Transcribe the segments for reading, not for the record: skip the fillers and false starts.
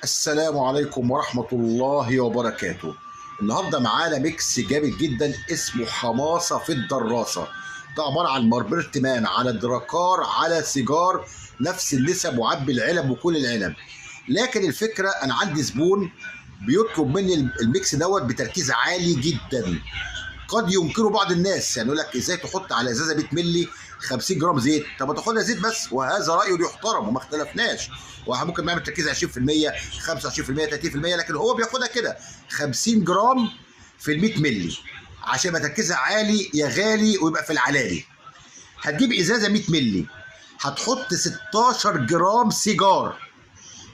السلام عليكم ورحمة الله وبركاته. النهاردة معانا ميكس جامد جدا اسمه حماصة في الدراسة. ده عبارة عن مربرت مان على دراكار على سيجار، نفس النسب وعبي العلب وكل العلب. لكن الفكرة أنا عندي زبون بيطلب مني الميكس دوت بتركيز عالي جدا. قد ينكره بعض الناس، يعني يقول لك ازاي تحط على ازازه 100 مللي 50 جرام زيت؟ طب ما تاخدها زيت بس، وهذا رايه يحترم وما اختلفناش. واحد ممكن نعمل تركيز 20%، 25%، 30%، لكن هو بياخدها كده 50 جرام في ال 100 مللي عشان ما تركيزها عالي يا غالي ويبقى في العلالي. هتجيب ازازه 100 مللي، هتحط 16 جرام سيجار.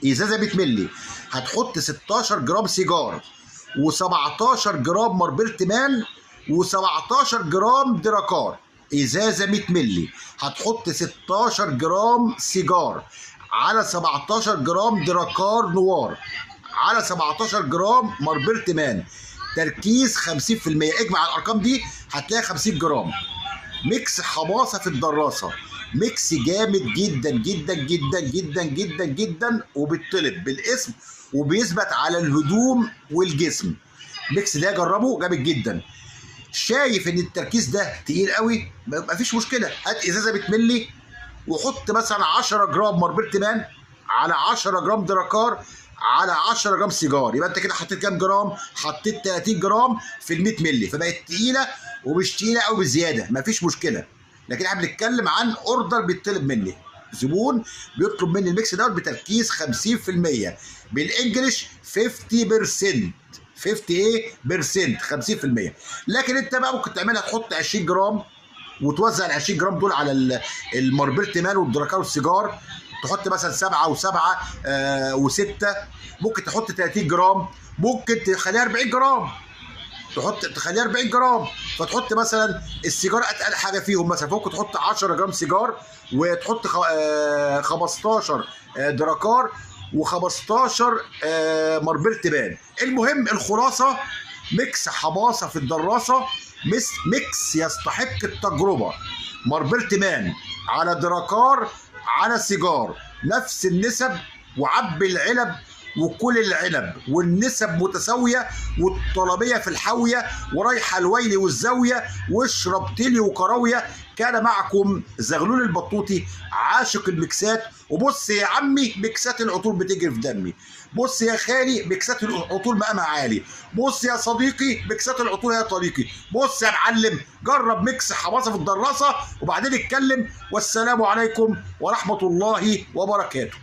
ازازه 100 مللي هتحط 16 جرام سيجار و17 جرام مربرت مان و17 جرام دراكار. ازازه 100 مللي هتحط 16 جرام سيجار على 17 جرام دراكار نوار على 17 جرام مربرت مان، تركيز 50%. اجمع الارقام دي هتلاقي 50 جرام. ميكس حماصه في الدراسه، ميكس جامد جدا جدا جدا جدا جدا جدا، وبيطلب بالاسم وبيثبت على الهدوم والجسم. ميكس ده جربه جامد جدا. شايف ان التركيز ده تقيل قوي؟ مفيش مشكله، هات ازازه بتملي وحط مثلا 10 جرام مربرت مان على 10 جرام دراكار على 10 جرام سيجار، يبقى انت كده حطيت كام جرام؟ حطيت 30 جرام في ال 100 مللي، فبقت تقيله ومش تقيله قوي بزياده، مفيش مشكله. لكن احنا بنتكلم عن اوردر بيطلب مني، زبون بيطلب مني الميكس دوت بتركيز 50%، بالانجلش 50%. 50 ايه بيرسنت، 50%. لكن انت بقى ممكن تعملها تحط 20 جرام وتوزع ال 20 جرام دول على المربرت مان والدراكار والسيجار، تحط مثلا 7 و7 و6. ممكن تحط 30 جرام، ممكن تخليها 40 جرام، تخليها 40 جرام. فتحط مثلا السيجار اتقل حاجه فيهم، مثلا ممكن تحط 10 جرام سيجار وتحط 15 دراكار و15 مربرت مان. المهم الخلاصه، ميكس حماصه في الدراسه، ميكس يستحق التجربه. مربرت مان على دراكار على سيجار، نفس النسب وعبي العلب وكل العنب، والنسب متساويه والطلبيه في الحاويه ورايحه الويل والزاويه، واشرب تلي وكراويه. كان معكم زغلول البطوطي عاشق الميكسات. وبص يا عمي، ميكسات العطور بتجري في دمي. بص يا خالي، ميكسات العطور مقامها عالي. بص يا صديقي، ميكسات العطور يا طريقي. بص يا معلم، جرب ميكس حماصه في الدراسه وبعدين اتكلم. والسلام عليكم ورحمه الله وبركاته.